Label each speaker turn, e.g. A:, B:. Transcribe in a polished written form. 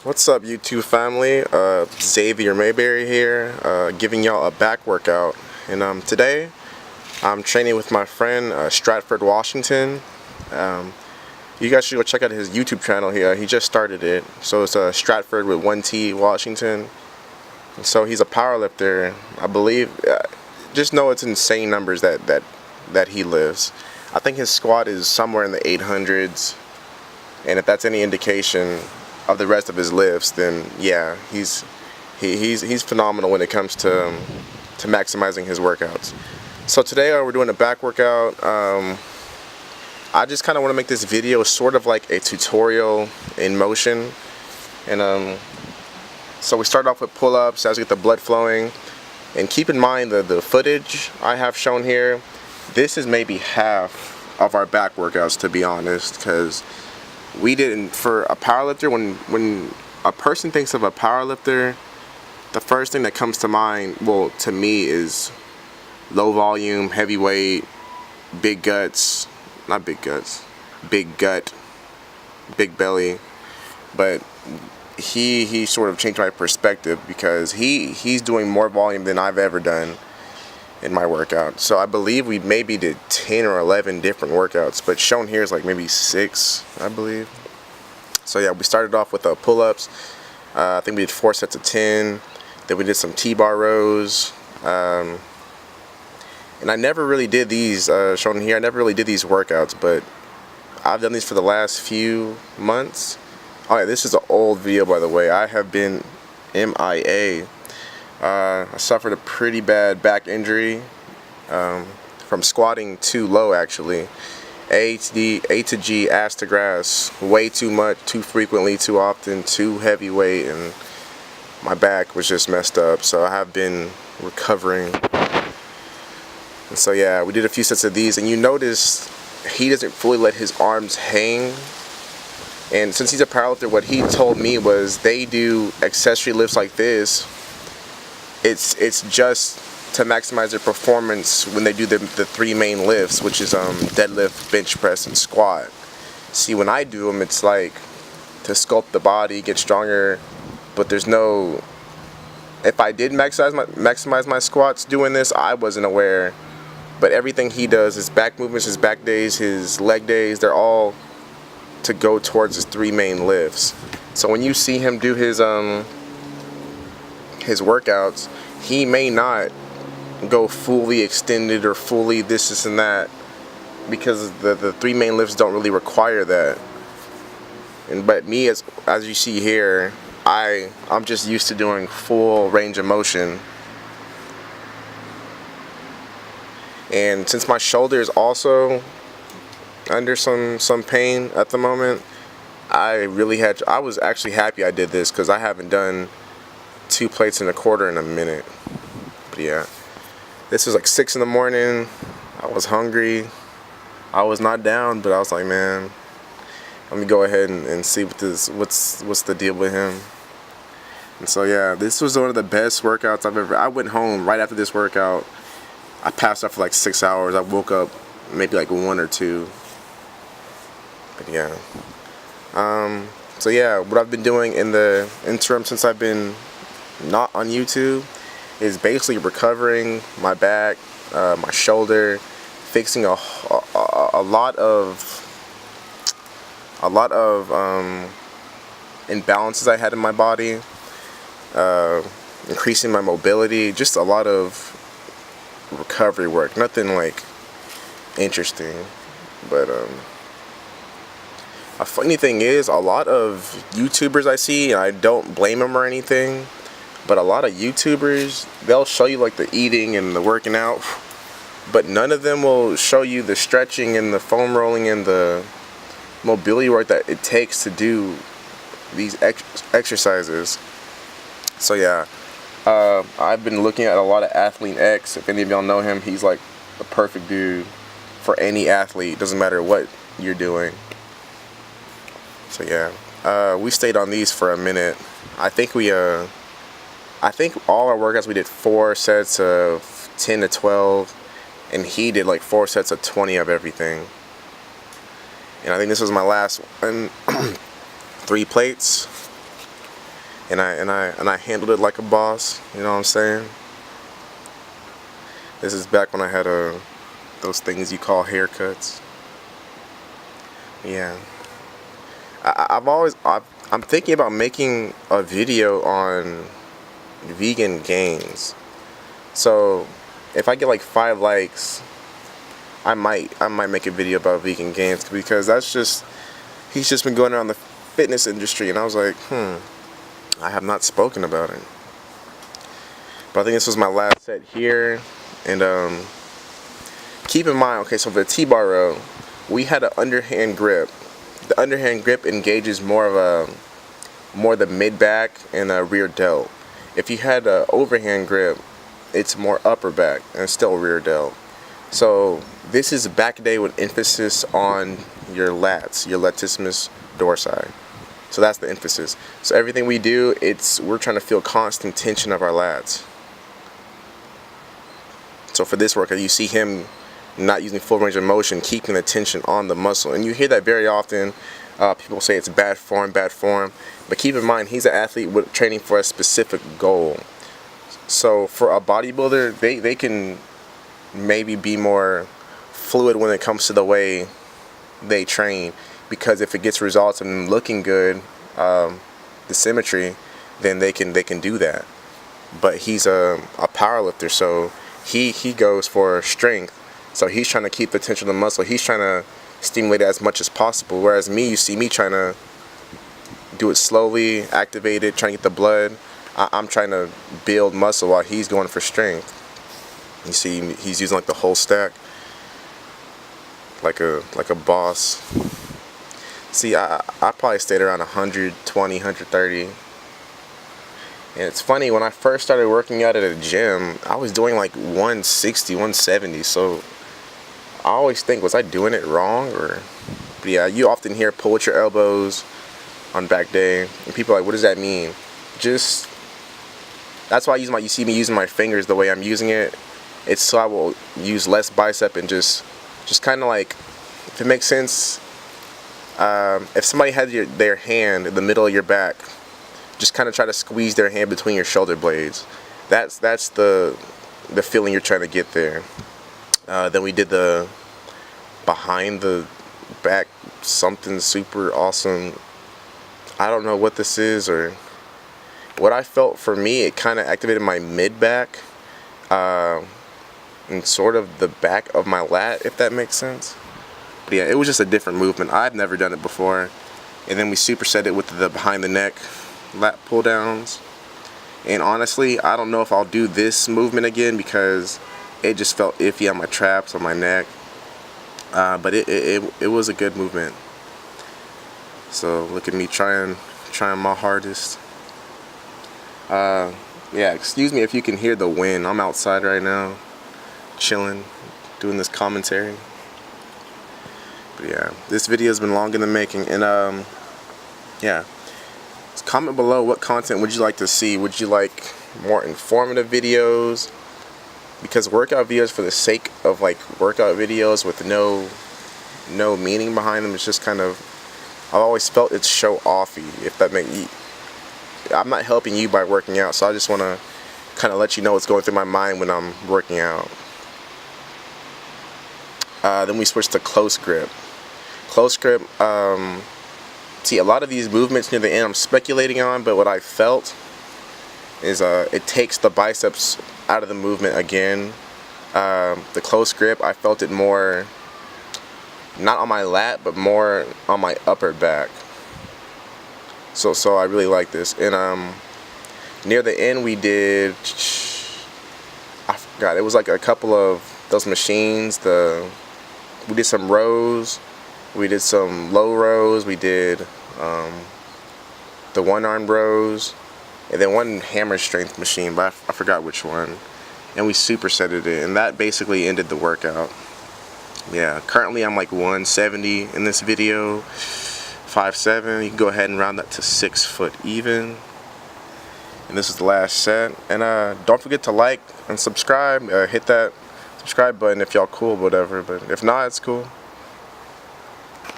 A: What's up, YouTube family? Xavier Mayberry here, giving y'all a back workout. And today, I'm training with my friend Stratford Washington. You guys should go check out his YouTube channel here. He just started it. So it's Stratford with 1T Washington. And so he's a powerlifter, I believe. Just know it's insane numbers that he lifts. I think his squat is somewhere in the 800s. And if that's any indication of the rest of his lifts, then yeah, he's phenomenal when it comes to maximizing his workouts. So today we're doing a back workout. I just kind of want to make this video sort of like a tutorial in motion, and so we start off with pull-ups as we get the blood flowing. And keep in mind the footage I have shown here, this is maybe half of our back workouts, to be honest, because we didn't, for a powerlifter, when a person thinks of a powerlifter, the first thing that comes to mind, well, to me, is low volume, heavy weight, big guts, not big guts, big gut, big belly. But he sort of changed my perspective, because he's doing more volume than I've ever done in my workout. So I believe we maybe did 10 or 11 different workouts, but shown here is like maybe 6, I believe. So yeah, we started off with pull-ups. I think we did 4 sets of 10. Then we did some T-bar rows. And I never really did these, shown here, I never really did these workouts, but I've done these for the last few months. Oh yeah, this is an old video, by the way. I have been MIA. I suffered a pretty bad back injury from squatting too low, actually. A to G, ass to grass, way too much, too frequently, too often, too heavy weight, and my back was just messed up. So I have been recovering. And so yeah, we did a few sets of these, and you notice he doesn't fully let his arms hang. And since he's a powerlifter, what he told me was they do accessory lifts like this. It's just to maximize their performance when they do the 3 main lifts, which is deadlift, bench press, and squat. See, when I do them, it's like to sculpt the body, get stronger, but there's no, if I did maximize my squats doing this, I wasn't aware. But everything he does, his back movements, his back days, his leg days, they're all to go towards his 3 main lifts. So when you see him do his workouts, he may not go fully extended or fully this and that, because the 3 main lifts don't really require that. But me, as you see here, I'm just used to doing full range of motion. And since my shoulder is also under some pain at the moment, I was actually happy I did this, because I haven't done 2 plates and a quarter in a minute. But yeah, this was like 6 in the morning. I was hungry. I was not down, but I was like, man, let me go ahead and see what's the deal with him. And so yeah, this was one of the best workouts I've ever. I went home right after this workout. I passed out for like 6 hours. I woke up maybe like 1 or 2. But yeah. So yeah, what I've been doing in the interim since I've been not on YouTube is basically recovering my back, my shoulder, fixing a lot of imbalances I had in my body, increasing my mobility, just a lot of recovery work. Nothing like interesting, but a funny thing is, a lot of YouTubers I see, and I don't blame them or anything, but a lot of YouTubers, they'll show you like the eating and the working out, but none of them will show you the stretching and the foam rolling and the mobility work that it takes to do these exercises. So yeah, I've been looking at a lot of Athlete X. If any of y'all know him, he's like the perfect dude for any athlete, doesn't matter what you're doing. So yeah, we stayed on these for a minute. I think all our workouts, we did 4 sets of 10 to 12, and he did like 4 sets of 20 of everything. And I think this was my last one. 3 plates. and I handled it like a boss. You know what I'm saying? This is back when I had those things you call haircuts. Yeah. I'm thinking about making a video on vegan gains. So if I get like 5 likes, I might make a video about vegan gains, because he's just been going around the fitness industry, and I was like, I have not spoken about it. But I think this was my last set here, and keep in mind, okay, so for the T-bar row, we had an underhand grip. The underhand grip engages more the mid back and rear delt. If you had an overhand grip, it's more upper back and still rear delt. So this is back day with emphasis on your lats, your latissimus dorsi. So that's the emphasis. So everything we do, we're trying to feel constant tension of our lats. So for this workout, you see him not using full range of motion, keeping the tension on the muscle. And you hear that very often. People say it's bad form. But keep in mind, he's an athlete with training for a specific goal. So for a bodybuilder, they can maybe be more fluid when it comes to the way they train, because if it gets results in looking good, the symmetry, then they can do that. But he's a powerlifter, so he goes for strength. So he's trying to keep the tension of the muscle. He's trying to stimulate it as much as possible. Whereas me, you see me trying to do it slowly, activate it, trying to get the blood. I'm trying to build muscle while he's going for strength. You see, he's using like the whole stack, like a boss. See, I probably stayed around 120, 130. And it's funny, when I first started working out at a gym, I was doing like 160, 170. So I always think, was I doing it wrong? But yeah, you often hear pull with your elbows on back day, and people are like, what does that mean? That's why you see me using my fingers the way I'm using it. It's so I will use less bicep and just kind of like, if it makes sense, if somebody had their hand in the middle of your back, just kind of try to squeeze their hand between your shoulder blades. That's the feeling you're trying to get there. Then we did the behind the back something super awesome. I don't know what this is, or what I felt. For me, it kind of activated my mid back and sort of the back of my lat, if that makes sense. But yeah, it was just a different movement. I've never done it before. And then we superset it with the behind the neck lat pull downs. And honestly, I don't know if I'll do this movement again, because it just felt iffy on my traps, on my neck. But it was a good movement. So look at me trying my hardest. Yeah, excuse me if you can hear the wind. I'm outside right now, chilling, doing this commentary. But yeah, this video has been long in the making. And yeah, comment below, what content would you like to see? Would you like more informative videos? Because workout videos for the sake of like workout videos with no meaning behind them, it's just kind of, I've always felt it's show offy, if that makes you. I'm not helping you by working out, so I just want to kind of let you know what's going through my mind when I'm working out. Then we switched to close grip. Close grip, see, a lot of these movements near the end I'm speculating on, but what I felt is it takes the biceps out of the movement again. The close grip, I felt it more, not on my lat, but more on my upper back. So I really like this. And near the end we did, I forgot, it was like a couple of those machines. We did some rows, we did some low rows, we did the one-arm rows, and then one hammer strength machine, but I forgot which one. And we supersetted it, and that basically ended the workout. Yeah, currently I'm like 170 in this video. 5'7", you can go ahead and round that to 6 foot even. And this is the last set. And don't forget to like and subscribe. Hit that subscribe button if y'all cool, whatever. But if not, it's cool.